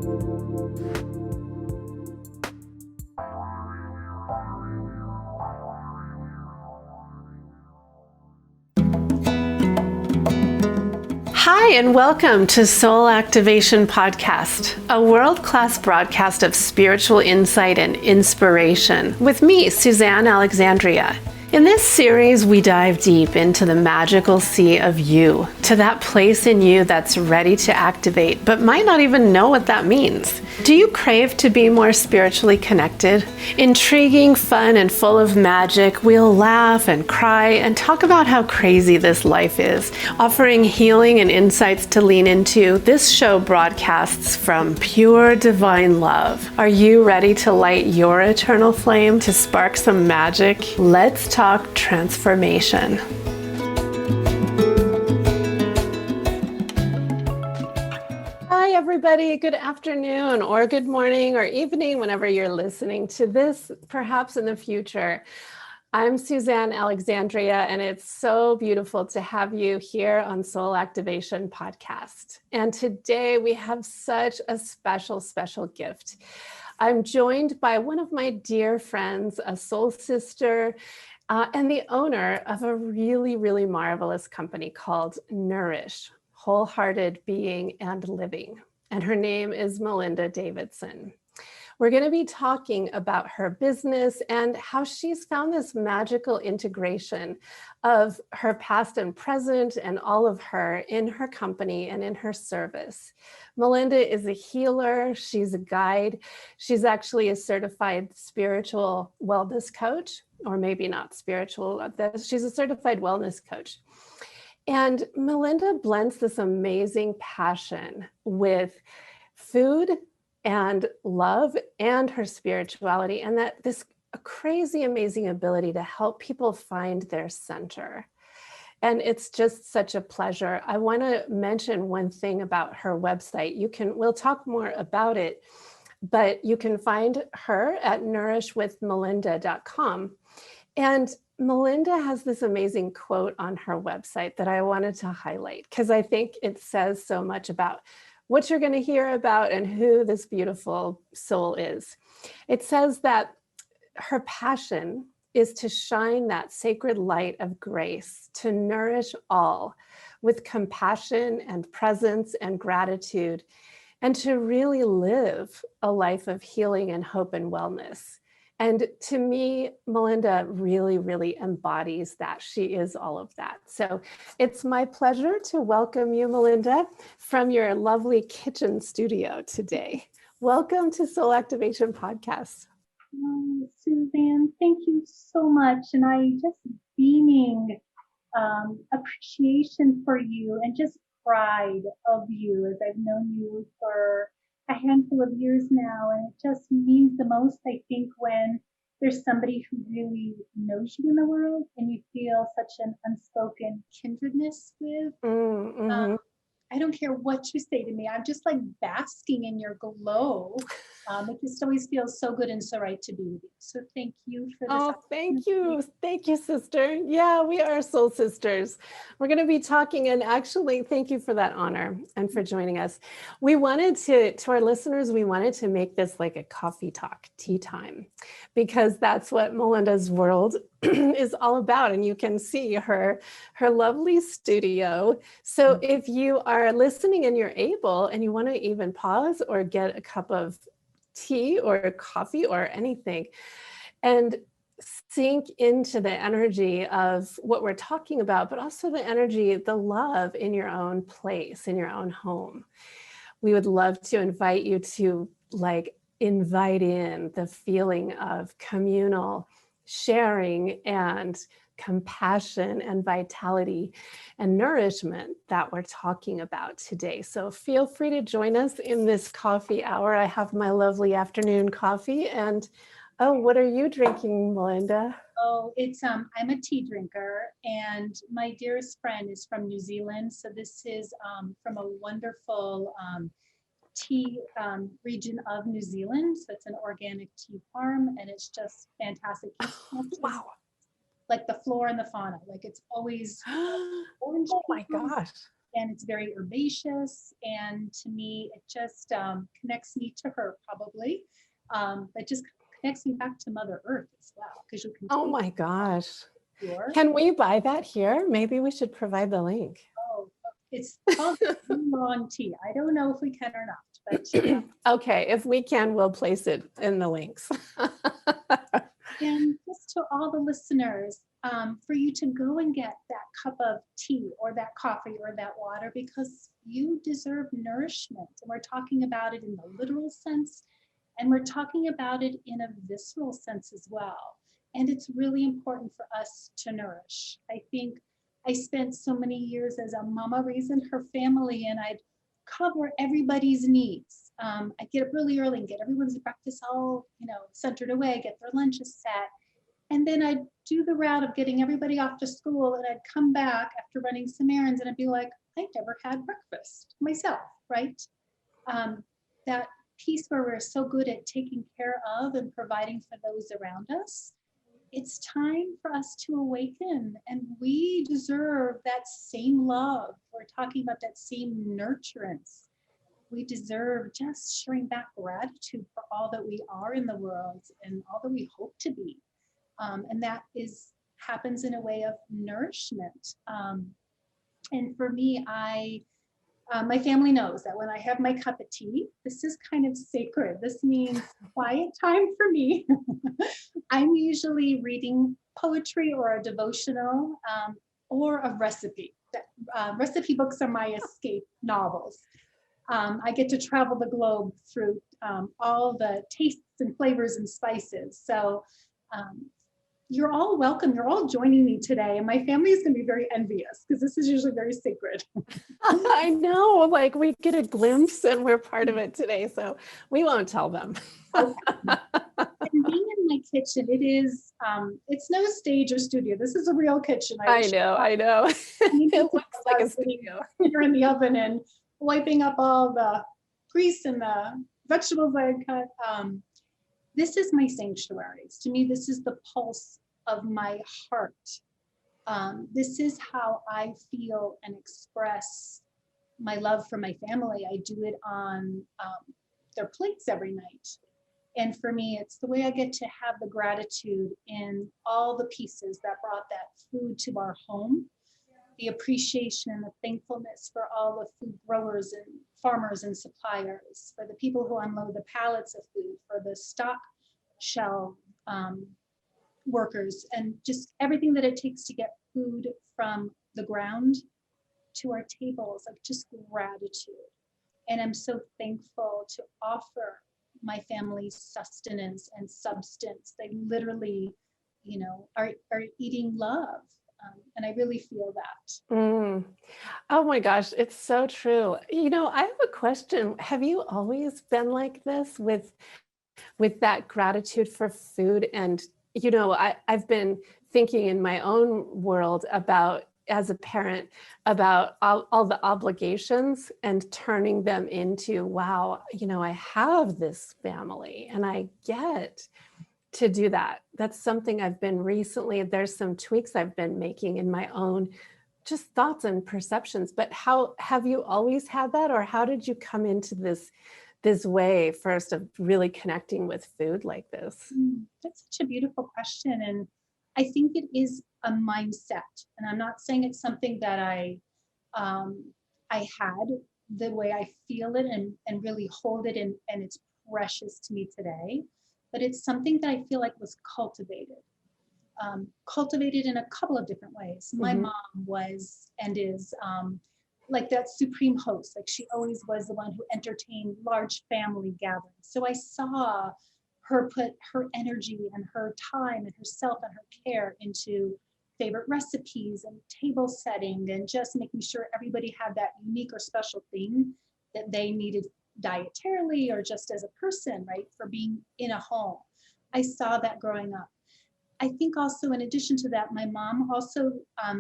Hi, and welcome to Soul Activation Podcast, a world-class broadcast of spiritual insight and inspiration with me, Suzanne Alexandria. In this series, we dive deep into the magical sea of you, to that place in you that's ready to activate, but might not even know what that means. Do you crave to be more spiritually connected? Intriguing, fun, and full of magic, we'll laugh and cry and talk about how crazy this life is, offering healing and insights to lean into. This show broadcasts from pure divine love. Are you ready to light your eternal flame, to spark some magic? Let's talk transformation. Hi, everybody. Good afternoon, or good morning, or evening, whenever you're listening to this, perhaps in the future. I'm Suzanne Alexandria, and it's so beautiful to have you here on Soul Activation Podcast. And today we have such a special, special gift. I'm joined by one of my dear friends, a soul sister, and the owner of a really, really marvelous company called Nourish, Wholehearted Being and Living. And her name is Melinda Davidson. We're going to be talking about her business and how she's found this magical integration of her past and present and all of her in her company and in her service. Melinda is a healer. She's a guide. She's actually a certified spiritual wellness coach, or maybe not spiritual. She's a certified wellness coach. And Melinda blends this amazing passion with food and love and her spirituality, and that this crazy, amazing ability to help people find their center. And it's just such a pleasure. I want to mention one thing about her website. We'll talk more about it, but you can find her at nourishwithmelinda.com. And Melinda has this amazing quote on her website that I wanted to highlight because I think it says so much about what you're going to hear about and who this beautiful soul is. It says that her passion is to shine that sacred light of grace, to nourish all with compassion and presence and gratitude, and to really live a life of healing and hope and wellness. And to me, Melinda really, really embodies that. She is all of that. So it's my pleasure to welcome you, Melinda, from your lovely kitchen studio today. Welcome to Soul Activation Podcast. Oh, Suzanne, thank you so much. And I just beaming appreciation for you and just pride of you, as I've known you for a handful of years now. And it just means the most, I think, when there's somebody who really knows you in the world and you feel such an unspoken kindredness with. Mm-hmm. I don't care what you say to me. I'm just like basking in your glow. It just always feels so good and so right to be with you. So thank you for this. Oh, thank you. Thank you, sister. Yeah, we are soul sisters. We're going to be talking, and actually, thank you for that honor and for joining us. We wanted to our listeners, we wanted to make this like a coffee talk, tea time, because that's what Melinda's world is all about. And you can see her lovely studio. So if you are listening and you're able, and you want to even pause or get a cup of tea or coffee or anything, and sink into the energy of what we're talking about, but also the energy, the love in your own place, in your own home. We would love to invite you to invite in the feeling of communal sharing and compassion and vitality and nourishment that we're talking about today. So feel free to join us in this coffee hour. I have my lovely afternoon coffee. And what are you drinking, Melinda? Oh, I'm a tea drinker, and my dearest friend is from New Zealand. So this is from a wonderful tea region of New Zealand. So it's an organic tea farm, and it's just fantastic. Wow. Like the flora and the fauna, like it's always orange. Oh my gosh. and it's very herbaceous. And to me, it just connects me to her probably. But just connects me back to Mother Earth as well, because you can Oh taste my gosh. pure. Can we buy that here? Maybe we should provide the link. Oh, it's called oolong tea. I don't know if we can or not, but Okay, if we can, we'll place it in the links. and just to all the listeners, for you to go and get that cup of tea or that coffee or that water, because you deserve nourishment. And we're talking about it in the literal sense, and we're talking about it in a visceral sense as well. And it's really important for us to nourish. I think I spent so many years as a mama raising her family, and I'd cover everybody's needs. I'd get up really early and get everyone's breakfast all, centered away, get their lunches set. And then I'd do the route of getting everybody off to school, and I'd come back after running some errands, and I'd be like, I never had breakfast myself, right? That piece where we're so good at taking care of and providing for those around us, it's time for us to awaken, and we deserve that same love. We're talking about that same nurturance. We deserve just sharing back gratitude for all that we are in the world and all that we hope to be. And that happens in a way of nourishment. And for me, my family knows that when I have my cup of tea, this is kind of sacred. This means quiet time for me. I'm usually reading poetry or a devotional or a recipe. Recipe books are my escape novels. I get to travel the globe through all the tastes and flavors and spices. So you're all welcome. You're all joining me today. And my family is going to be very envious because this is usually very sacred. I know, like we get a glimpse and we're part of it today. So we won't tell them. Okay. And being in my kitchen, it's no stage or studio. This is a real kitchen. I know. It looks like a studio. You're in the oven and wiping up all the grease and the vegetables I cut. This is my sanctuary. To me, this is the pulse of my heart. This is how I feel and express my love for my family. I do it on their plates every night. And for me, it's the way I get to have the gratitude in all the pieces that brought that food to our home, the appreciation and the thankfulness for all the food growers and farmers and suppliers, for the people who unload the pallets of food, for the stock shelf workers, and just everything that it takes to get food from the ground to our tables, like just gratitude. And I'm so thankful to offer my family's sustenance and substance. They literally, are eating love. And I really feel that. Oh my gosh, it's so true. I have a question. Have you always been like this with that gratitude for food? And, I've been thinking in my own world about, as a parent, about all the obligations and turning them into, wow, I have this family and I get to do that. That's something I've been recently, there's some tweaks I've been making in my own just thoughts and perceptions. But how have you always had that? Or how did you come into this way first of really connecting with food like this? That's such a beautiful question. And I think it is a mindset. And I'm not saying it's something that I had the way I feel it and really hold it and it's precious to me today. But it's something that I feel like was cultivated in a couple of different ways. My mom was and is like that supreme host. Like she always was the one who entertained large family gatherings. So I saw her put her energy and her time and herself and her care into favorite recipes and table setting and just making sure everybody had that unique or special thing that they needed dietarily or just as a person, right, for being in a home. I saw that growing up. I think also in addition to that, my mom also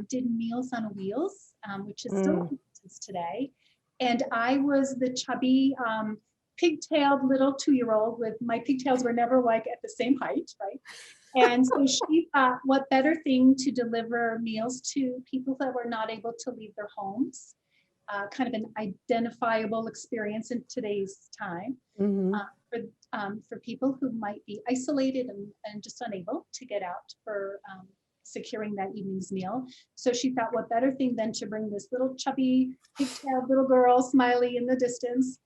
did Meals on Wheels, which is still in existence today. And I was the chubby, pigtailed little 2-year-old with my pigtails were never like at the same height, right? And so she thought, what better thing to deliver meals to people that were not able to leave their homes. kind of an identifiable experience in today's time for people who might be isolated and just unable to get out for securing that evening's meal. So she thought, what better thing than to bring this little chubby, pigtailed little girl, Smiley, in the distance.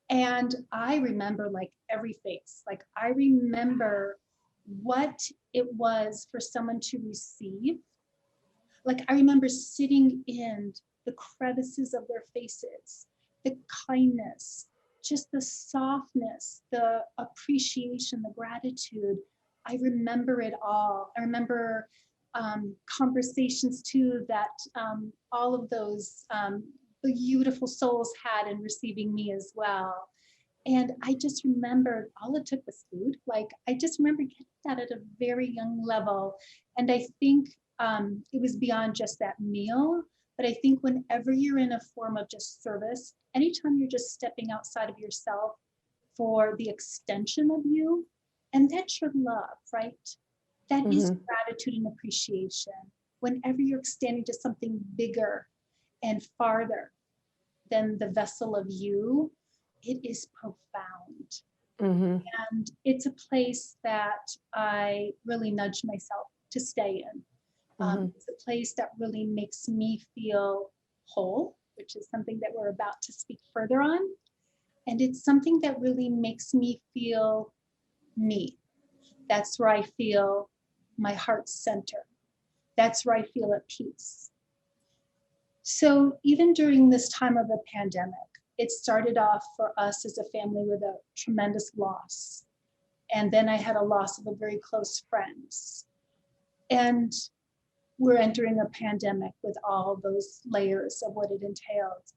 And I remember like every face, like I remember what it was for someone to receive. Like I remember sitting in the crevices of their faces, the kindness, just the softness, the appreciation, the gratitude. I remember it all. I remember conversations too that all of those beautiful souls had in receiving me as well. And I just remembered all it took was food. Like I just remember getting that at a very young level. And I think it was beyond just that meal. But I think whenever you're in a form of just service, anytime you're just stepping outside of yourself for the extension of you, and that's your love, right? That is gratitude and appreciation. Whenever you're extending to something bigger and farther than the vessel of you, it is profound. And it's a place that I really nudge myself to stay in. It's a place that really makes me feel whole, which is something that we're about to speak further on. And it's something that really makes me feel me. That's where I feel my heart's center. That's where I feel at peace. So even during this time of the pandemic, it started off for us as a family with a tremendous loss. And then I had a loss of a very close friend. And we're entering a pandemic with all those layers of what it entailed.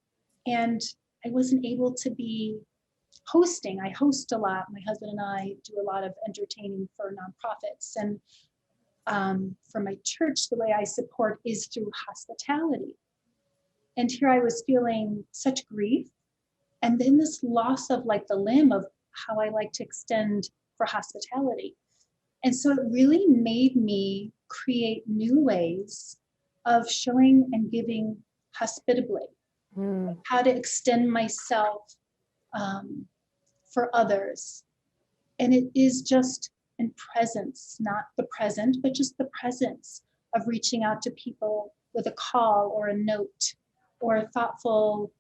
And I wasn't able to be hosting. I host a lot. My husband and I do a lot of entertaining for nonprofits. And for my church, the way I support is through hospitality. And here I was feeling such grief. And then this loss of like the limb of how I like to extend for hospitality. And so it really made me create new ways of showing and giving hospitably, how to extend myself for others. And it is just in presence, not the present, but just the presence of reaching out to people with a call or a note or a thoughtful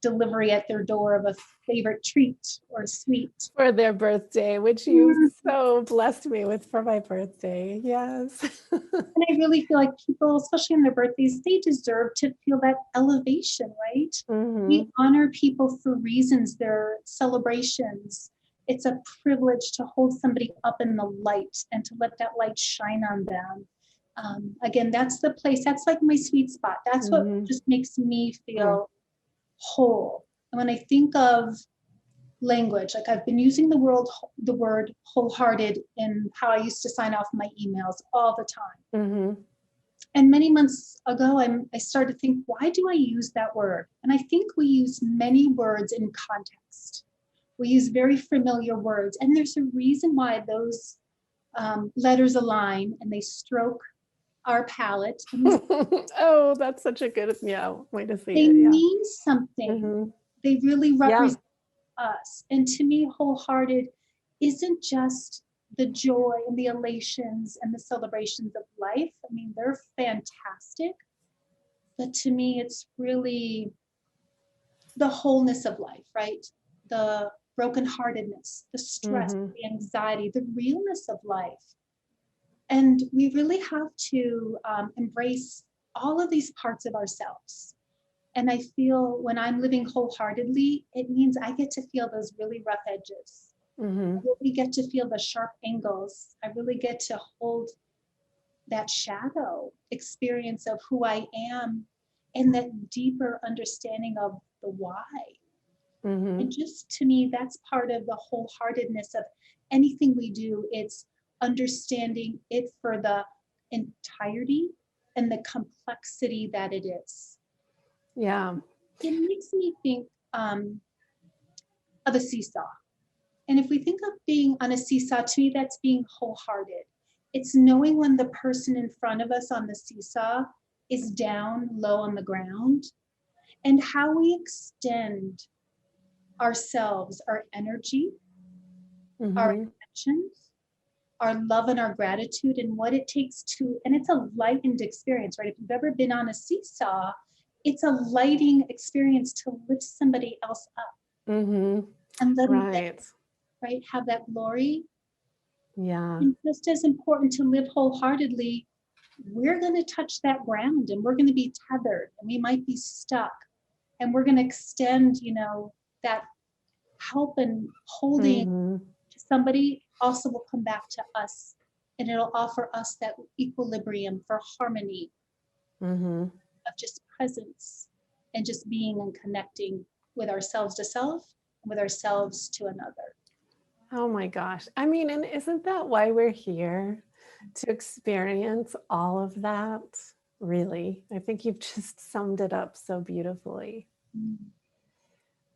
delivery at their door of a favorite treat or sweet. For their birthday, which you so blessed me with for my birthday. Yes. And I really feel like people, especially on their birthdays, they deserve to feel that elevation, right? We honor people for reasons, their celebrations. It's a privilege to hold somebody up in the light and to let that light shine on them. Again, that's the place, that's like my sweet spot. That's what just makes me feel whole. And when I think of language, like I've been using the word wholehearted in how I used to sign off my emails all the time. And many months ago, I started to think, why do I use that word? And I think we use many words in context. We use very familiar words, and there's a reason why those letters align and they stroke our palate. Oh, that's such a good way to see they it. mean something. They really represent us. And to me, wholehearted isn't just the joy and the elations and the celebrations of life. I mean, they're fantastic. But to me, it's really the wholeness of life, right? The brokenheartedness, the stress, the anxiety, the realness of life. And we really have to embrace all of these parts of ourselves. And I feel when I'm living wholeheartedly, it means I get to feel those really rough edges. I really get to feel the sharp angles. I really get to hold that shadow experience of who I am and that deeper understanding of the why. And just to me, that's part of the wholeheartedness of anything we do. It's understanding it for the entirety and the complexity that it is. Yeah. It makes me think of a seesaw. And if we think of being on a seesaw, to me, that's being wholehearted. It's knowing when the person in front of us on the seesaw is down low on the ground and how we extend ourselves, our energy, our Mm-hmm. intentions, our love and our gratitude, and what it takes to, and it's a lightened experience, right? If you've ever been on a seesaw, it's a lighting experience to lift somebody else up Mm-hmm. and let them, Right. right, have that glory. Yeah. And just as important to live wholeheartedly, we're going to touch that ground and we're going to be tethered and we might be stuck, and we're going to extend, that help and holding Mm-hmm. to somebody also will come back to us, and it'll offer us that equilibrium for harmony Mm-hmm. of just presence and just being and connecting with ourselves to self, with ourselves to another. Oh my gosh. I mean, and isn't that why we're here? To experience all of that? Really? I think you've just summed it up so beautifully.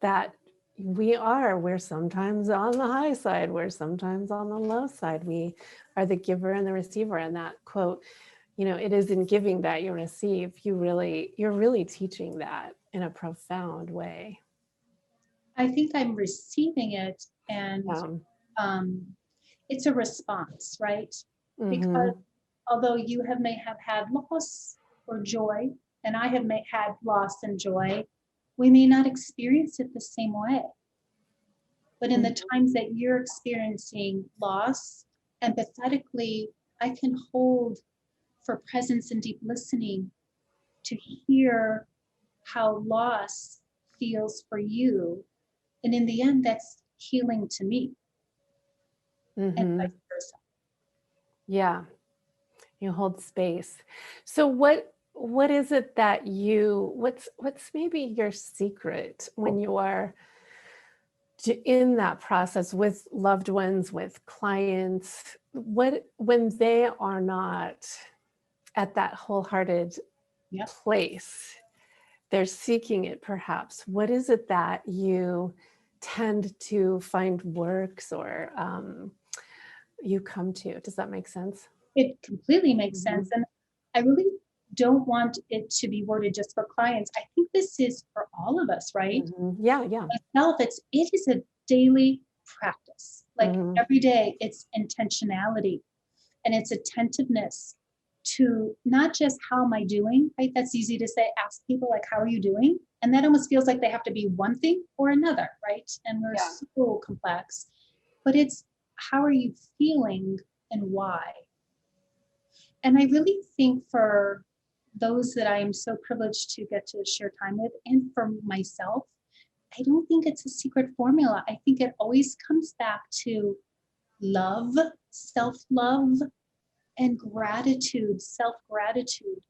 That we're sometimes on the high side, we're sometimes on the low side. We are the giver and the receiver. And that quote, it is in giving that you receive. You're really teaching that in a profound way. I think I'm receiving it, and um, it's a response, right? Because Mm-hmm. although you may have had loss or joy, and I have had loss and joy, we may not experience it the same way. But in the times that you're experiencing loss, empathetically, I can hold for presence and deep listening to hear how loss feels for you. And in the end, that's healing to me, and Mm-hmm. vice versa. Yeah. You hold space. So what is it that what's maybe your secret when you are in that process with loved ones, with clients, when they are not at that wholehearted Yep. place, they're seeking it perhaps. What is it that you tend to find works or you come to? Does that make sense? It completely makes Mm-hmm. sense. And I really don't want it to be worded just for clients. I think this is for all of us, right? Mm-hmm. Yeah, yeah. Myself, it is a daily practice. Like Mm-hmm. every day, it's intentionality and it's attentiveness to not just how am I doing, right? That's easy to say, ask people like, how are you doing? And that almost feels like they have to be one thing or another, right? And we're Yeah. so complex, but it's how are you feeling and why? And I really think for those that I am so privileged to get to share time with, and for myself, I don't think it's a secret formula. I think it always comes back to love, self love, and gratitude, self gratitude.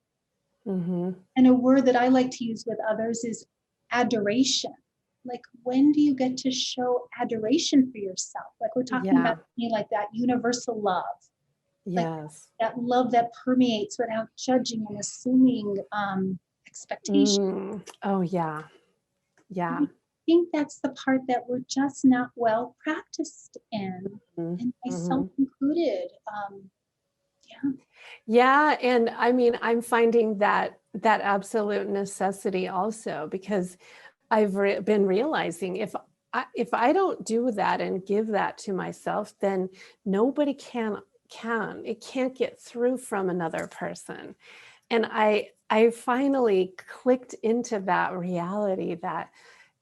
Mm-hmm. And a word that I like to use with others is adoration. Like, when do you get to show adoration for yourself? Like, we're talking Yeah. about like that universal love, like Yes. that love that permeates without judging and assuming expectation. Oh, yeah. And Yeah. I think that's the part that we're just not well practiced in, and Mm-hmm. myself included. Yeah. Yeah. And I mean, I'm finding that absolute necessity also because I've been realizing if I don't do that and give that to myself, then nobody it can't get through from another person. And I finally clicked into that reality that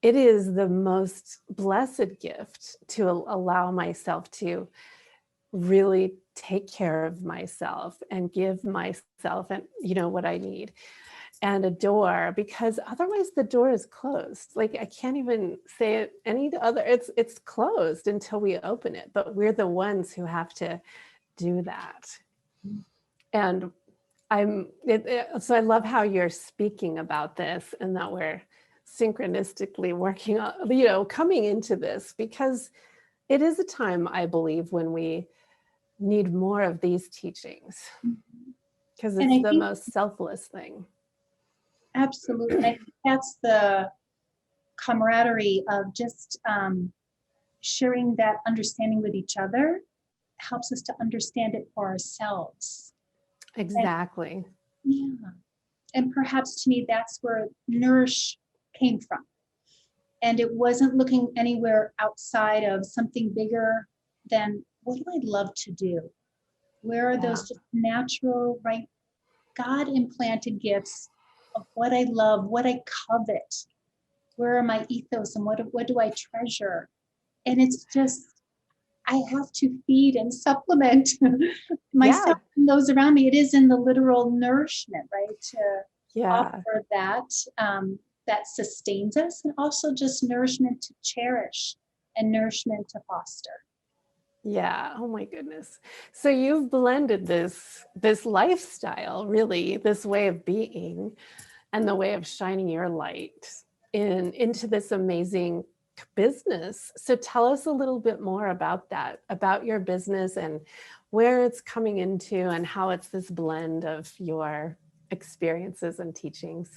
it is the most blessed gift to allow myself to really take care of myself and give myself and what I need and a door, because otherwise the door is closed. Like I can't even say it any other, it's closed until we open it, but we're the ones who have to do that. And so I love how you're speaking about this and that we're synchronistically working on, coming into this, because it is a time, I believe, when we need more of these teachings because And it's I the think most selfless thing. absolutely, and I think that's the camaraderie of just sharing that understanding with each other helps us to understand it for ourselves. And Exactly. yeah, and perhaps to me, that's where Nourish came from. And it wasn't looking anywhere outside of something bigger than, what do I love to do? Where are those just natural, right, God implanted gifts of what I love, what I covet? Where are my ethos and what do I treasure? And it's just, I have to feed and supplement myself and those around me. It is in the literal nourishment, right? To offer that, that sustains us, and also just nourishment to cherish and nourishment to foster. Yeah. Oh my goodness. So you've blended this lifestyle, really, this way of being and the way of shining your light into this amazing business. So tell us a little bit more about that, about your business and where it's coming into and how it's this blend of your experiences and teachings.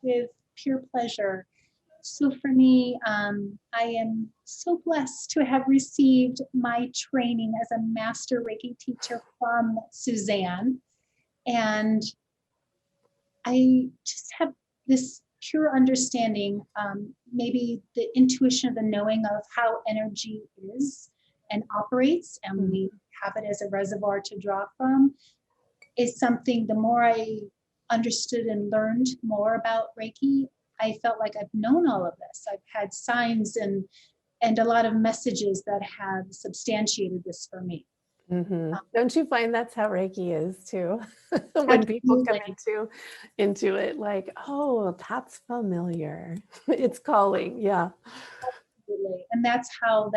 With pure pleasure. So for me, I am so blessed to have received my training as a master Reiki teacher from Suzanne. And I just have this pure understanding, maybe the intuition of the knowing of how energy is and operates, and we have it as a reservoir to draw from, is something, the more I understood and learned more about Reiki, I felt like I've known all of this. I've had signs and a lot of messages that have substantiated this for me. Don't you find that's how Reiki is too? When people come into it, like, oh, that's familiar. It's calling. Yeah. Absolutely. And that's how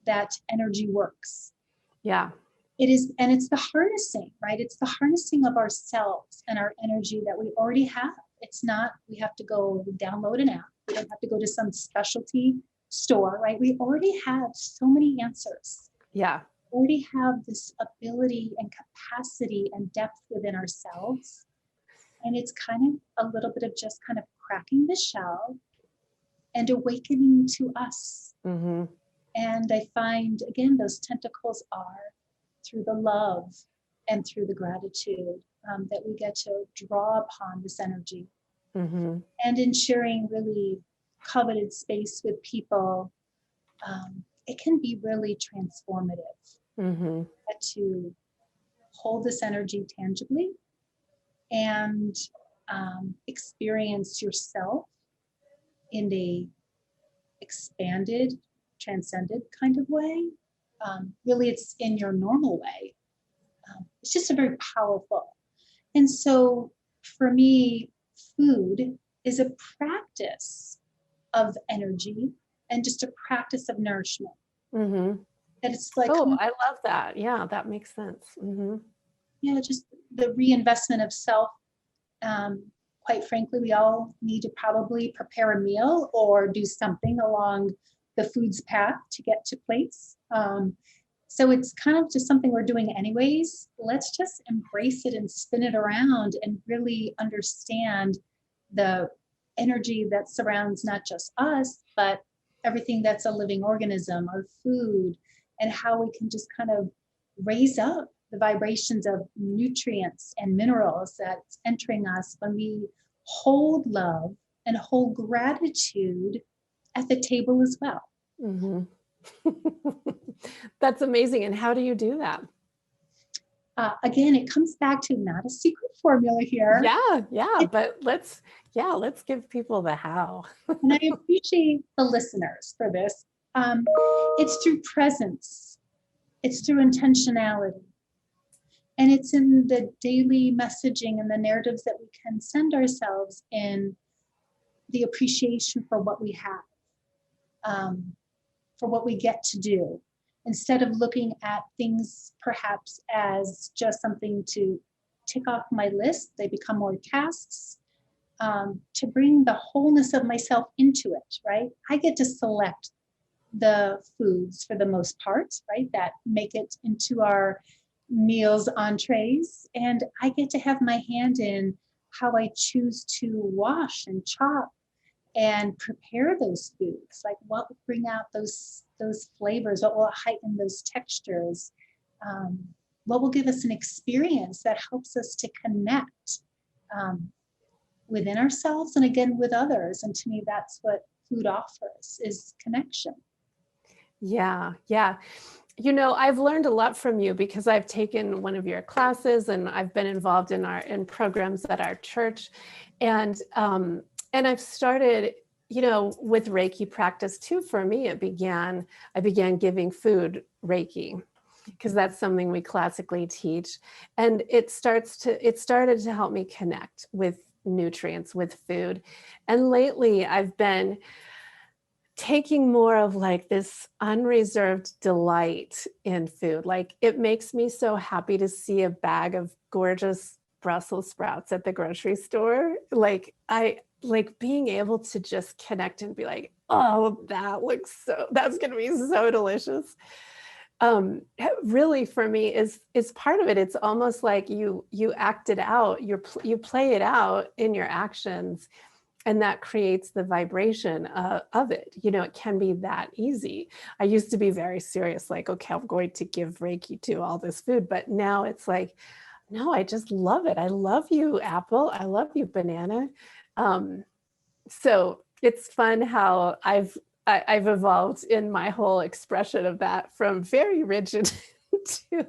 that energy works. Yeah. It is, and it's the harnessing, right? It's the harnessing of ourselves and our energy that we already have. It's not, we have to go download an app. We don't have to go to some specialty store, right? We already have so many answers. Yeah. We already have this ability and capacity and depth within ourselves. And it's kind of a little bit of just kind of cracking the shell and awakening to us. And I find, again, those tentacles are through the love and through the gratitude that we get to draw upon this energy. And in sharing really coveted space with people, it can be really transformative to hold this energy tangibly and experience yourself in a expanded, transcended kind of way. Really, it's in your normal way. It's just a very powerful. And so for me, food is a practice of energy and just a practice of nourishment. That it's like, oh, I love that. Yeah, that makes sense. Yeah, just the reinvestment of self. Quite frankly, we all need to probably prepare a meal or do something along the food's path to get to plates. So it's kind of just something we're doing anyways. Let's just embrace it and spin it around and really understand the energy that surrounds not just us, but everything that's a living organism, our food, and how we can just kind of raise up the vibrations of nutrients and minerals that's entering us when we hold love and hold gratitude at the table as well. That's amazing. And how do you do that? Again, it comes back to not a secret formula here. Yeah, but let's give people the how. And I appreciate the listeners for this. It's through presence. It's through intentionality. And it's in the daily messaging and the narratives that we can send ourselves in the appreciation for what we have, for what we get to do, instead of looking at things perhaps as just something to tick off my list. They become more tasks, to bring the wholeness of myself into it, right? I get to select the foods for the most part, right, that make it into our meals, entrees, and I get to have my hand in how I choose to wash and chop and prepare those foods. Like, what will bring out those flavors? What will heighten those textures? What will give us an experience that helps us to connect? within ourselves and again with others. And to me, that's what food offers, is connection. Yeah, yeah. You know, I've learned a lot from you because I've taken one of your classes and I've been involved in programs at our church, and I've started, you know, with Reiki practice too. For me, I began giving food Reiki because that's something we classically teach, and it started to help me connect with nutrients, with food, and lately I've been taking more of like this unreserved delight in food. Like it makes me so happy to see a bag of gorgeous Brussels sprouts at the grocery store. Like I like being able to just connect and be like, oh, that's going to be so delicious. Really for me is part of it. It's almost like you act it out, you play it out in your actions, and that creates the vibration of it. You know, it can be that easy. I used to be very serious, like, okay, I'm going to give Reiki to all this food. But now it's like, no, I just love it. I love you, apple. I love you, banana. So it's fun how I've evolved in my whole expression of that from very rigid to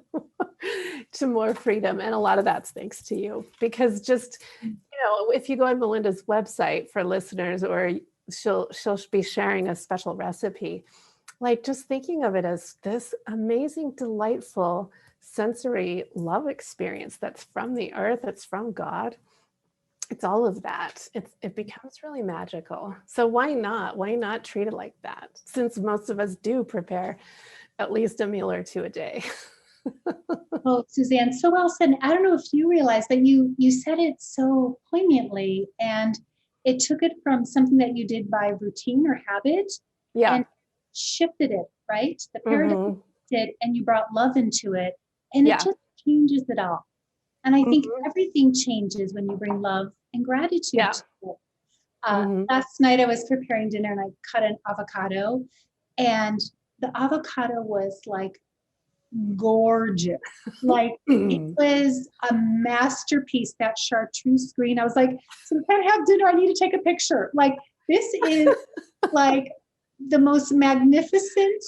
to more freedom, and a lot of that's thanks to you, because just, you know, if you go on Melinda's website for listeners, or she'll be sharing a special recipe, like just thinking of it as this amazing, delightful sensory love experience that's from the earth, it's from God. It's all of that. It becomes really magical. So why not treat it like that? Since most of us do prepare at least a meal or two a day. Oh, Suzanne, so well said. I don't know if you realize that you said it so poignantly, and it took it from something that you did by routine or habit Yeah. and shifted it, right? The paradigm Mm-hmm. shifted, and you brought love into it, and it Yeah. just changes it all. And I think Mm-hmm. everything changes when you bring love and gratitude Yeah. to it. Mm-hmm. Last night I was preparing dinner and I cut an avocado, and the avocado was like gorgeous. Like it was a masterpiece, that chartreuse green. I was like, so we can't have dinner. I need to take a picture. Like this is like the most magnificent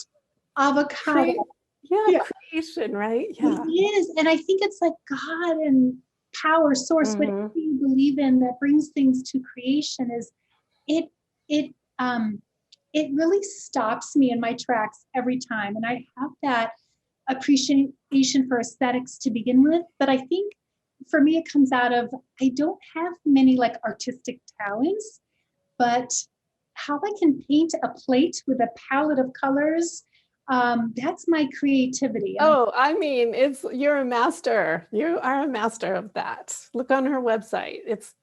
avocado. Yeah, Yeah, creation, right? it Yeah. is. And I think it's like God and power, source, whatever Mm-hmm. you believe in that brings things to creation, is it it um it really stops me in my tracks every time. And I have that appreciation for aesthetics to begin with, but I think for me it comes out of, I don't have many like artistic talents, but how I can paint a plate with a palette of colors, that's my creativity. And Oh, I mean, you're a master. You are a master of that. Look on her website. It's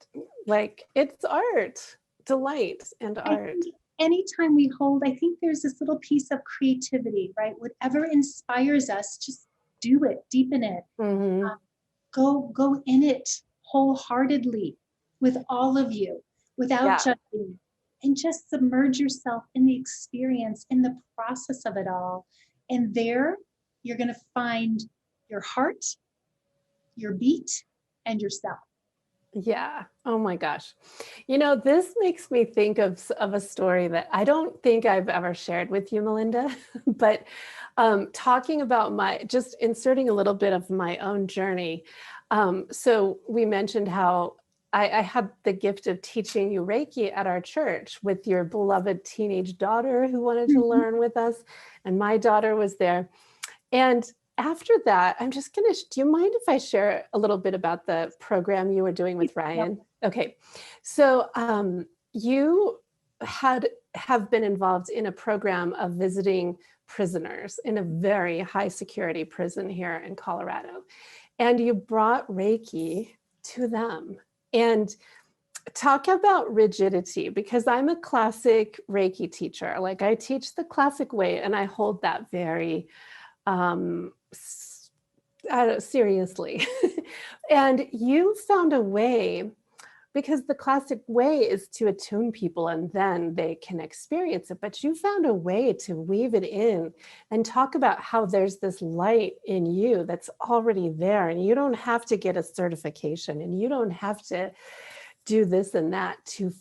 like it's art, delight and I art. think anytime we hold, I think there's this little piece of creativity, right? Whatever inspires us, just do it, deepen it, Mm-hmm. go in it wholeheartedly with all of you, without Yeah. judging, and just submerge yourself in the experience, in the process of it all. And there you're going to find your heart, your beat, and yourself. Yeah. Oh my gosh. You know, this makes me think of a story that I don't think I've ever shared with you, Melinda, but talking about just inserting a little bit of my own journey. So we mentioned how I had the gift of teaching you Reiki at our church with your beloved teenage daughter who wanted to Mhm. learn with us. And my daughter was there. And after that, do you mind if I share a little bit about the program you were doing with Yep. Ryan? Okay. So you have been involved in a program of visiting prisoners in a very high security prison here in Colorado. And you brought Reiki to them. And talk about rigidity, because I'm a classic Reiki teacher. Like I teach the classic way and I hold that very um, seriously. And you found a way, because the classic way is to attune people and then they can experience it. But you found a way to weave it in and talk about how there's this light in you that's already there, and you don't have to get a certification, and you don't have to do this and that to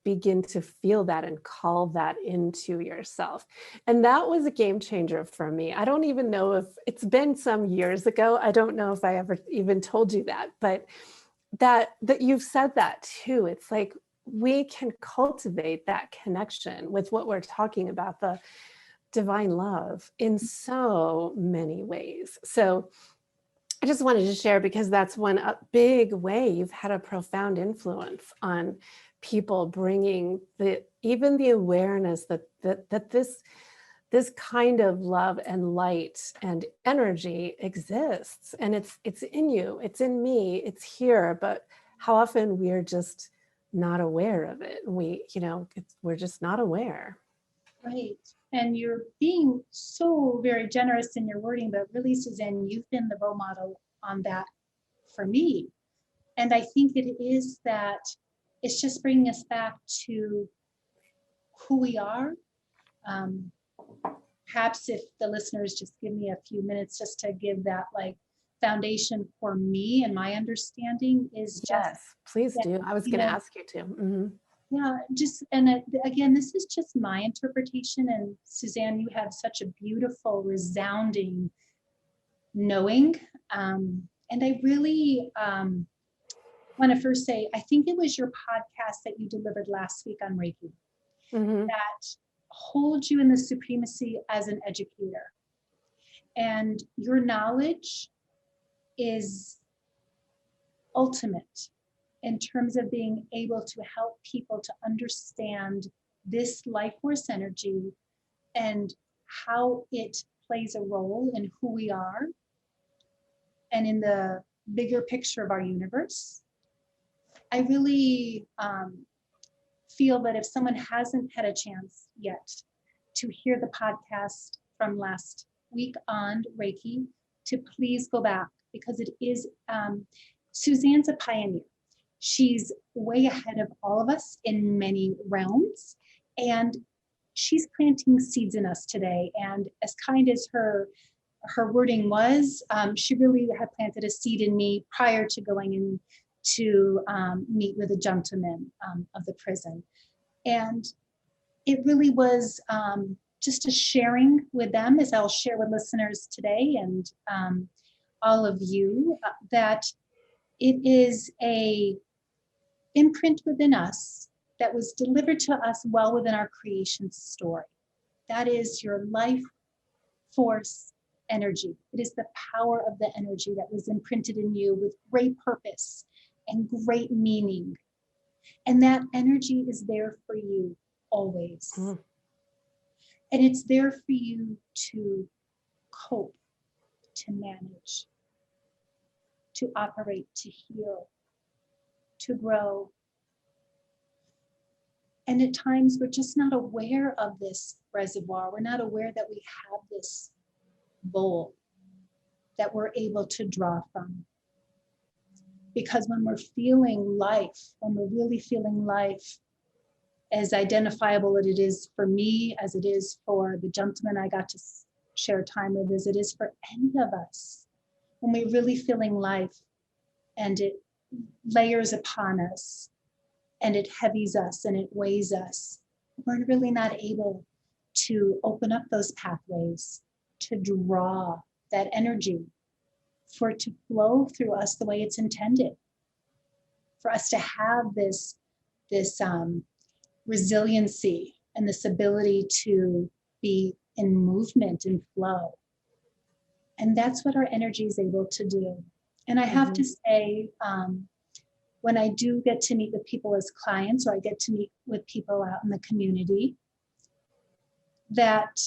begin to feel that and call that into yourself. And that was a game changer for me. I don't even know if it's been some years ago. I don't know if I ever even told you that, but that you've said that too. It's like we can cultivate that connection with what we're talking about, the divine love, in so many ways. So I just wanted to share, because that's one big way you've had a profound influence on people, bringing even the awareness that this kind of love and light and energy exists, and it's in you, it's in me, it's here. But how often we're just not aware of it. We're just not aware. Right. And you're being so very generous in your wording, but really, Suzanne, you've been the role model on that for me. And I think it is that it's just bringing us back to who we are. Perhaps if the listeners just give me a few minutes just to give that like foundation for me, and my understanding is just, yes, please that, do. I was going to ask you to. Mm-hmm. Yeah, just, and again, this is just my interpretation. And Suzanne, you have such a beautiful, resounding knowing. And I really want to first say, I think it was your podcast that you delivered last week on Reiki that holds you in the supremacy as an educator. And your knowledge is ultimate in terms of being able to help people to understand this life force energy and how it plays a role in who we are and in the bigger picture of our universe. I really feel that if someone hasn't had a chance yet to hear the podcast from last week on Reiki, to please go back, because it is, Suzanne's a pioneer. She's way ahead of all of us in many realms, and she's planting seeds in us today. And as kind as her wording was, she really had planted a seed in me prior to going in to meet with a gentleman of the prison. And it really was just a sharing with them, as I'll share with listeners today and all of you, that it is a imprint within us that was delivered to us well within our creation story. That is your life force energy. It is the power of the energy that was imprinted in you with great purpose and great meaning. And that energy is there for you always. And it's there for you to cope, to manage, to operate, to heal, to grow. And at times we're just not aware of this reservoir. We're not aware that we have this bowl that we're able to draw from. Because when we're feeling life, when we're really feeling life, as identifiable as it is for me, as it is for the gentleman I got to share time with, as it is for any of us, when we're really feeling life and it layers upon us and it heavies us and it weighs us, we're really not able to open up those pathways to draw that energy for it to flow through us the way it's intended, for us to have this resiliency and this ability to be in movement and flow. And that's what our energy is able to do. And I have to say, when I do get to meet with people as clients, or I get to meet with people out in the community, that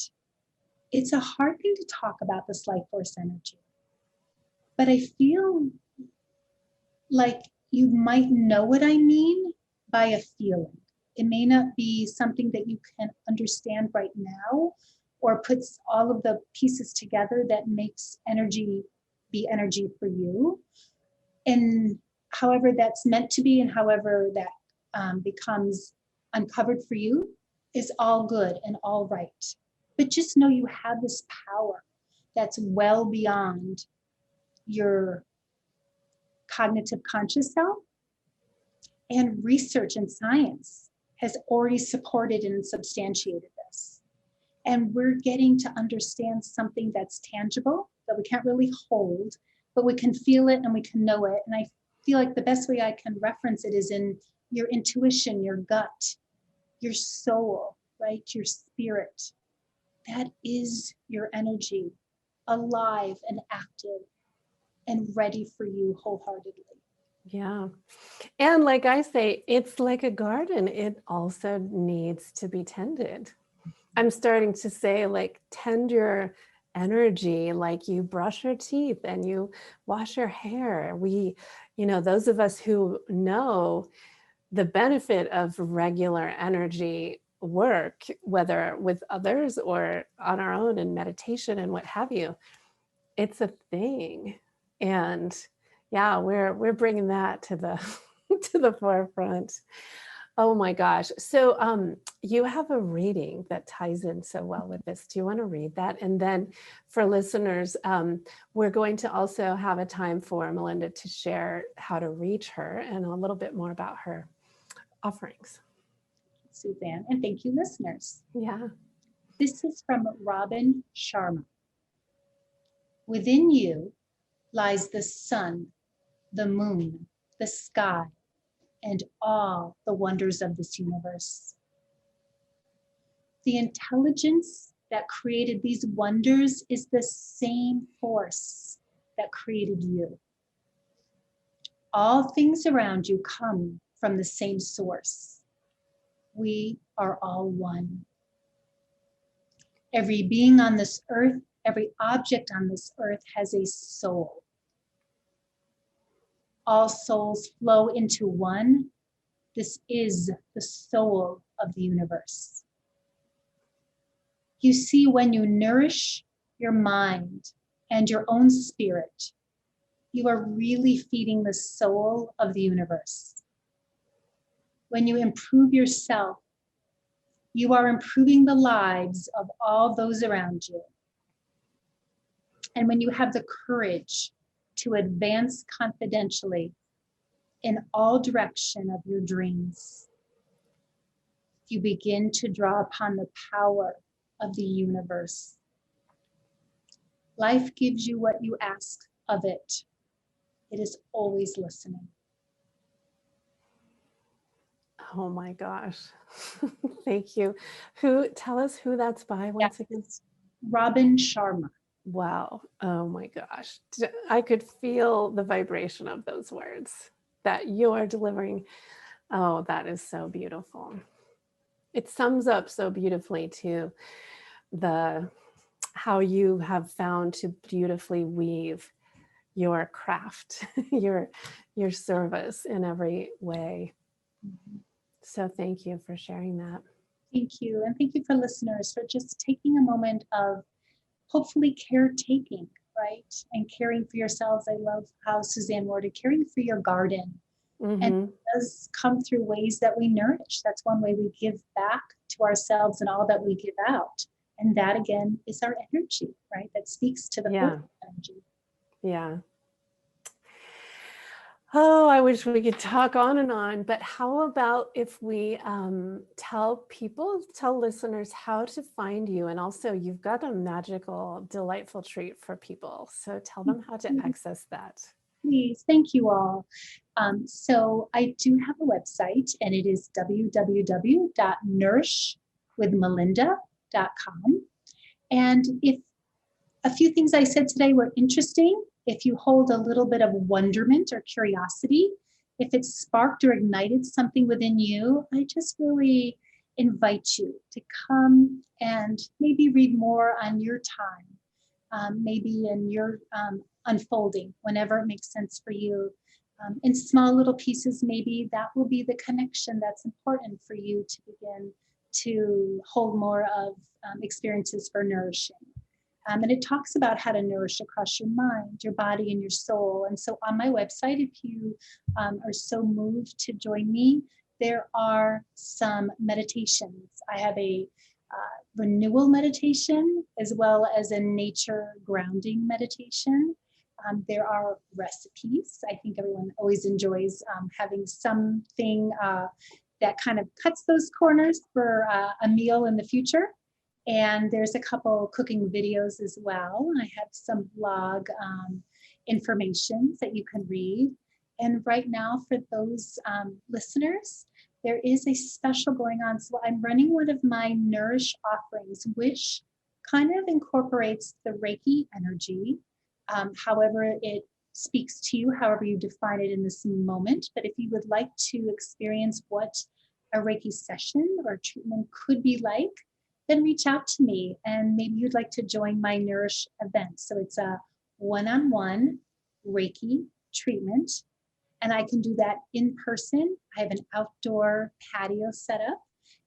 it's a hard thing to talk about this life force energy. But I feel like you might know what I mean by a feeling. It may not be something that you can understand right now, or puts all of the pieces together that makes energy be energy for you. And however that's meant to be, and however that becomes uncovered for you, is all good and all right. But just know you have this power that's well beyond your cognitive conscious self, And research and science has already supported and substantiated this. And we're getting to understand something that's tangible, that we can't really hold, but we can feel it and we can know it. And I feel like the best way I can reference it is in your intuition, your gut, your soul, right? Your spirit. That is your energy, alive and active and ready for you wholeheartedly. Yeah. And like I say, it's like a garden. It also needs to be tended. I'm starting to say, like, tend your energy like you brush your teeth and you wash your hair. Those of us who know the benefit of regular energy work, whether with others or on our own in meditation and what have you, it's a thing. And yeah, we're bringing that to the to the forefront. Oh my gosh. So you have a reading that ties in so well with this. Do you want to read that? And then for listeners, we're going to also have a time for Melinda to share how to reach her and a little bit more about her offerings. Suzanne, and thank you, listeners. Yeah. This is from Robin Sharma. Within you lies the sun, the moon, the sky, and all the wonders of this universe. The intelligence that created these wonders is the same force that created you. All things around you come from the same source. We are all one. Every being on this earth, every object on this earth has a soul. All souls flow into one. This is the soul of the universe. You see, when you nourish your mind and your own spirit, you are really feeding the soul of the universe. When you improve yourself, you are improving the lives of all those around you. And when you have the courage to advance confidentially in all direction of your dreams, you begin to draw upon the power of the universe. Life gives you what you ask of it. It is always listening. Oh my gosh. Thank you. Tell us who that's by once again? Robin Sharma. Wow. Oh my gosh. I could feel the vibration of those words that you are delivering. Oh, that is so beautiful. It sums up so beautifully to how you have found to beautifully weave your craft, your service in every way. So thank you for sharing that. Thank you. And thank you for listeners for just taking a moment of hopefully caretaking, right? And caring for yourselves. I love how Suzanne worded caring for your garden. Mm-hmm. And it does come through ways that we nourish. That's one way we give back to ourselves and all that we give out. And that again is our energy, right? That speaks to the energy. Yeah. Oh, I wish we could talk on and on, but how about if we tell listeners how to find you? And also you've got a magical, delightful treat for people. So tell them how to access that. Please, thank you all. So I do have a website and it is www.nourishwithmelinda.com. And if a few things I said today were interesting, if you hold a little bit of wonderment or curiosity, if it sparked or ignited something within you, I just really invite you to come and maybe read more on your time, maybe in your unfolding, whenever it makes sense for you. In small little pieces, maybe that will be the connection that's important for you to begin to hold more of experiences for nourishing. And it talks about how to nourish across your mind, your body, and your soul. And so on my website, if you are so moved to join me, there are some meditations. I have a renewal meditation as well as a nature grounding meditation. There are recipes. I think everyone always enjoys having something that kind of cuts those corners for a meal in the future. And there's a couple cooking videos as well. I have some blog information that you can read. And right now for those listeners, there is a special going on. So I'm running one of my Nourish offerings, which kind of incorporates the Reiki energy, however it speaks to you, however you define it in this moment. But if you would like to experience what a Reiki session or treatment could be like, then reach out to me and maybe you'd like to join my Nourish event. So it's a one-on-one Reiki treatment, and I can do that in person. I have an outdoor patio set up.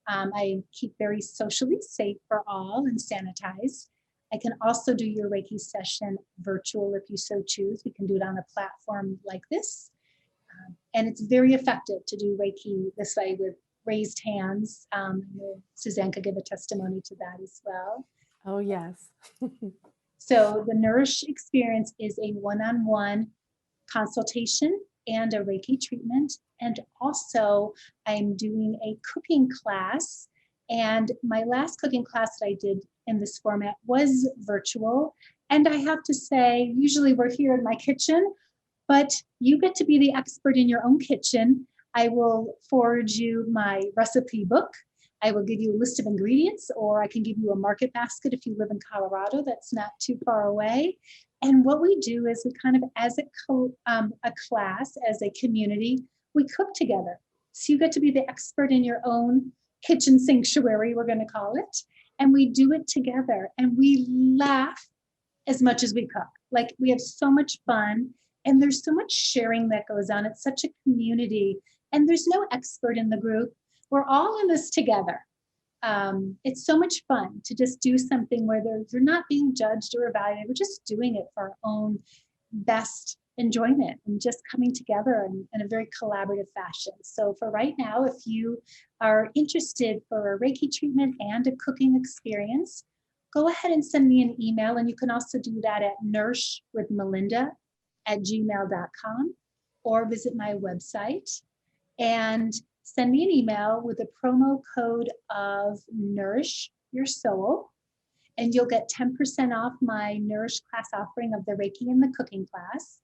I keep very socially safe for all and sanitized. I can also do your Reiki session virtual if you so choose. We can do it on a platform like this. And it's very effective to do Reiki this way with raised hands. Suzanne could give a testimony to that as well. Oh, yes. So the Nourish experience is a one-on-one consultation and a Reiki treatment. And also I'm doing a cooking class. And my last cooking class that I did in this format was virtual. And I have to say, usually we're here in my kitchen, but you get to be the expert in your own kitchen. I will forward you my recipe book. I will give you a list of ingredients, or I can give you a market basket if you live in Colorado. That's not too far away. And what we do is we kind of, as a class, as a community, we cook together. So you get to be the expert in your own kitchen sanctuary, we're going to call it. And we do it together and we laugh as much as we cook. Like, we have so much fun and there's so much sharing that goes on. It's such a community and there's no expert in the group. We're all in this together. It's so much fun to just do something where you're not being judged or evaluated. We're just doing it for our own best enjoyment and just coming together in a very collaborative fashion. So for right now, if you are interested for a Reiki treatment and a cooking experience, go ahead and send me an email. And you can also do that at nourishwithmelinda@gmail.com or visit my website and send me an email with a promo code of Nourish Your Soul, and you'll get 10% off my Nourish class offering of the Reiki and the cooking class,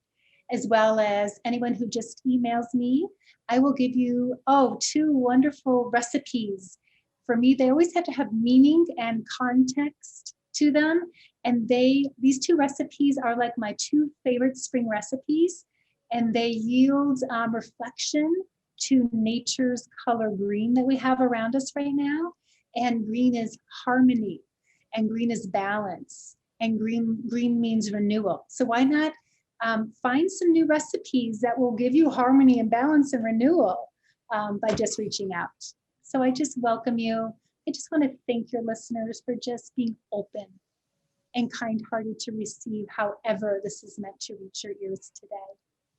as well as anyone who just emails me. I will give you, 2 wonderful recipes. For me, they always have to have meaning and context to them. And these 2 recipes are like my 2 favorite spring recipes, and they yield reflection to nature's color green that we have around us right now. And green is harmony, and green is balance, and green means renewal. So why not find some new recipes that will give you harmony and balance and renewal by just reaching out. So I just welcome you. I just want to thank your listeners for just being open and kind-hearted to receive however this is meant to reach your ears today.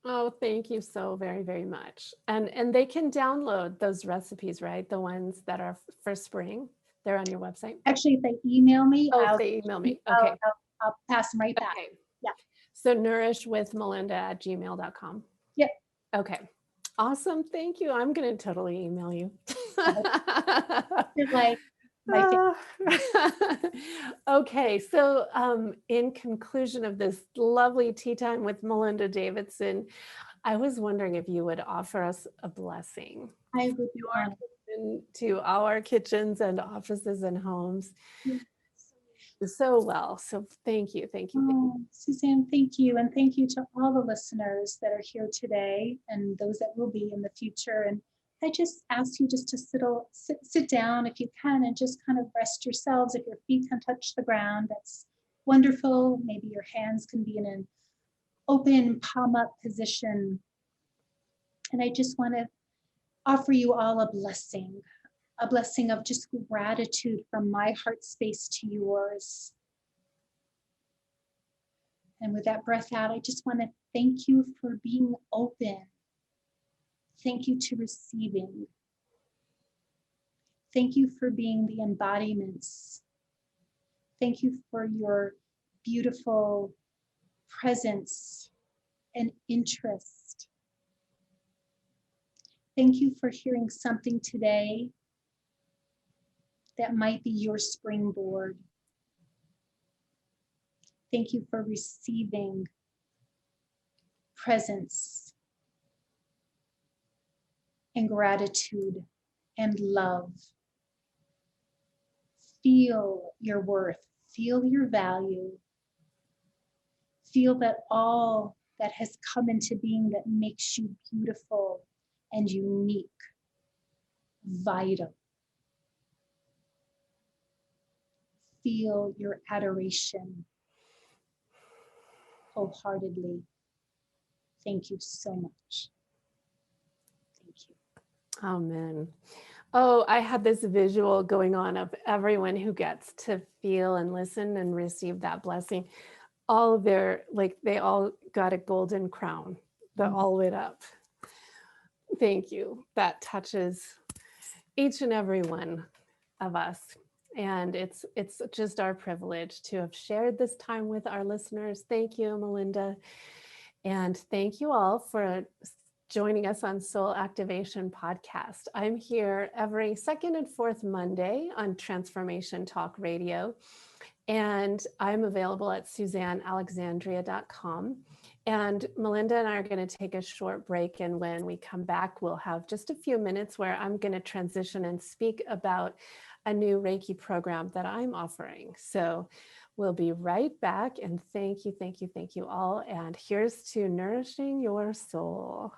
Oh, thank you so very, very much. And they can download those recipes, right? The ones that are for spring. They're on your website. Actually, if they email me, if they email me. Okay. I'll pass them right back. Okay. Yeah. So nourishwithmelinda@gmail.com. Yep. Okay. Awesome. Thank you. I'm going to totally email you. You're like my favorite. Okay. So in conclusion of this lovely tea time with Melinda Davidson, I was wondering if you would offer us a blessing. I would be honored. To our kitchens and offices and homes. Yes. So well. So thank you. Thank you. Suzanne, thank you. And thank you to all the listeners that are here today and those that will be in the future. And I just ask you just to sit down if you can and just kind of rest yourselves. If your feet can touch the ground, that's wonderful. Maybe your hands can be in an open palm up position. And I just want to offer you all a blessing of just gratitude from my heart space to yours. And with that breath out, I just want to thank you for being open. Thank you to receiving. Thank you for being the embodiments. Thank you for your beautiful presence and interest. Thank you for hearing something today that might be your springboard. Thank you for receiving presence and gratitude and love. Feel your worth, feel your value, feel that all that has come into being that makes you beautiful and unique, vital. Feel your adoration wholeheartedly. Thank you so much. Thank you. Amen. Oh, I had this visual going on of everyone who gets to feel and listen and receive that blessing. All they all got a golden crown that all lit up. Thank you. That touches each and every one of us. And it's just our privilege to have shared this time with our listeners. Thank you, Melinda. And thank you all for joining us on Soul Activation Podcast. I'm here every second and fourth Monday on Transformation Talk Radio. And I'm available at SuzanneAlexandria.com. And Melinda and I are going to take a short break. And when we come back, we'll have just a few minutes where I'm going to transition and speak about a new Reiki program that I'm offering. So we'll be right back. And thank you all. And here's to nourishing your soul.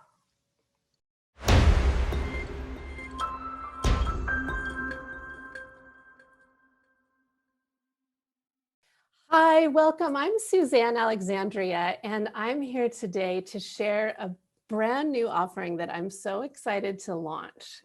Hi, welcome. I'm Suzanne Alexandria, and I'm here today to share a brand new offering that I'm so excited to launch.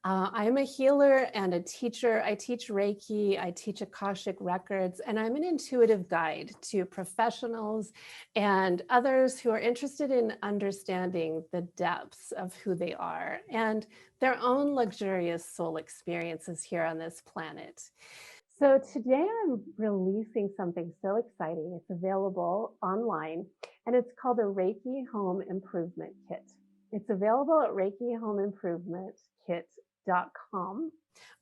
I'm a healer and a teacher. I teach Reiki, I teach Akashic Records, and I'm an intuitive guide to professionals and others who are interested in understanding the depths of who they are and their own luxurious soul experiences here on this planet. So today I'm releasing something so exciting. It's available online, and it's called a Reiki Home Improvement Kit. It's available at ReikiHomeImprovementKit.com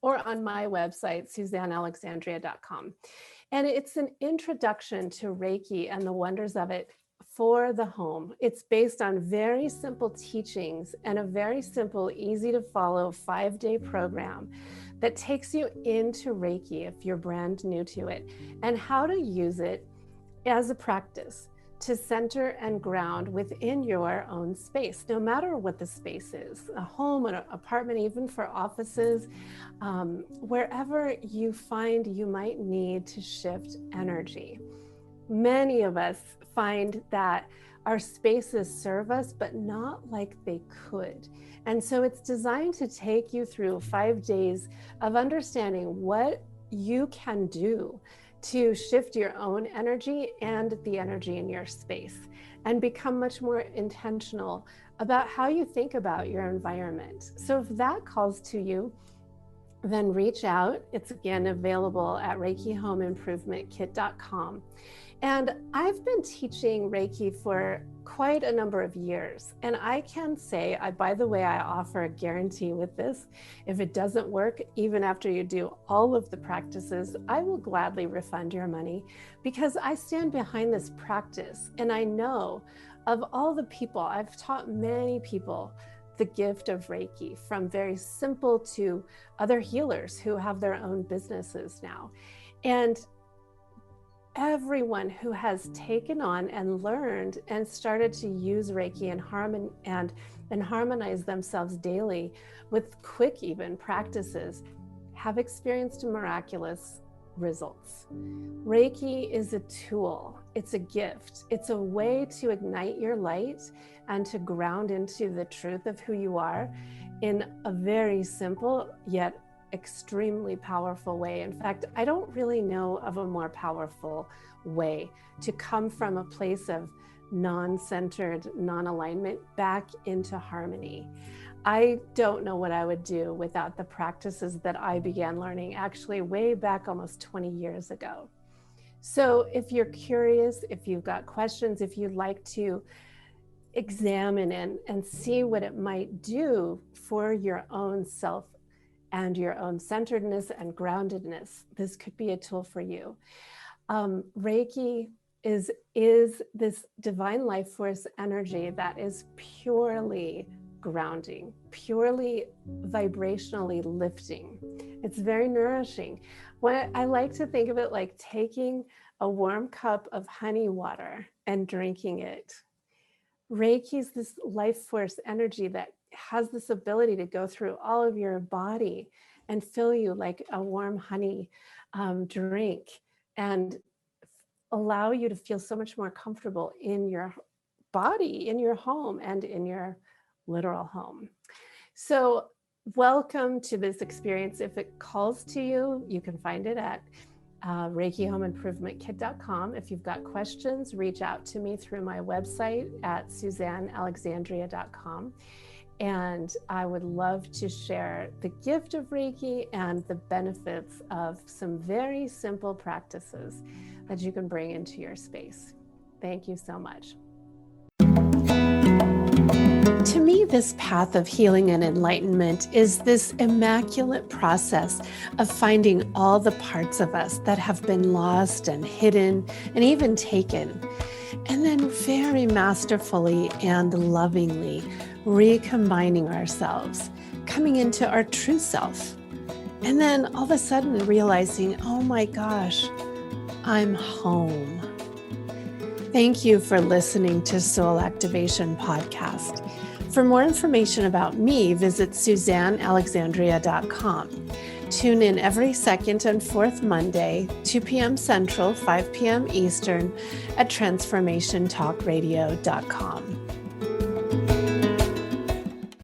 or on my website, SuzanneAlexandria.com. And it's an introduction to Reiki and the wonders of it for the home. It's based on very simple teachings and a very simple, easy to follow 5-day program that takes you into Reiki if you're brand new to it, and how to use it as a practice to center and ground within your own space, no matter what the space is, a home, an apartment, even for offices, wherever you find you might need to shift energy. Many of us find that our spaces serve us, but not like they could. And so it's designed to take you through 5 days of understanding what you can do to shift your own energy and the energy in your space and become much more intentional about how you think about your environment. So if that calls to you, then reach out. It's again available at ReikiHomeImprovementKit.com. And I've been teaching Reiki for quite a number of years. And I can say, by the way, I offer a guarantee with this. If it doesn't work, even after you do all of the practices, I will gladly refund your money because I stand behind this practice. And I know of all the people, I've taught many people the gift of Reiki, from very simple to other healers who have their own businesses now. And everyone who has taken on and learned and started to use Reiki and harmonize themselves daily with quick even practices have experienced miraculous results. Reiki is a tool, it's a gift, it's a way to ignite your light and to ground into the truth of who you are in a very simple yet extremely powerful way. In fact, I don't really know of a more powerful way to come from a place of non-centered, non-alignment back into harmony. I don't know what I would do without the practices that I began learning actually way back almost 20 years ago. So if you're curious, if you've got questions, if you'd like to examine and see what it might do for your own self and your own centeredness and groundedness, this could be a tool for you. Reiki is this divine life force energy that is purely grounding, purely vibrationally lifting. It's very nourishing. I like to think of it like taking a warm cup of honey water and drinking it. Reiki is this life force energy that has this ability to go through all of your body and fill you like a warm honey drink, and allow you to feel so much more comfortable in your body, in your home, and in your literal home. So welcome to this experience. If it calls to you, you can find it at ReikiHomeImprovementKit.com. If you've got questions, reach out to me through my website at SuzanneAlexandria.com. And I would love to share the gift of Reiki and the benefits of some very simple practices that you can bring into your space. Thank you so much. To me, this path of healing and enlightenment is this immaculate process of finding all the parts of us that have been lost and hidden and even taken, and then very masterfully and lovingly recombining ourselves, coming into our true self, and then all of a sudden realizing, oh my gosh, I'm home. Thank you for listening to Soul Activation Podcast. For more information about me, visit SuzanneAlexandria.com. Tune in every second and fourth Monday, 2 p.m. Central, 5 p.m. Eastern at transformationtalkradio.com.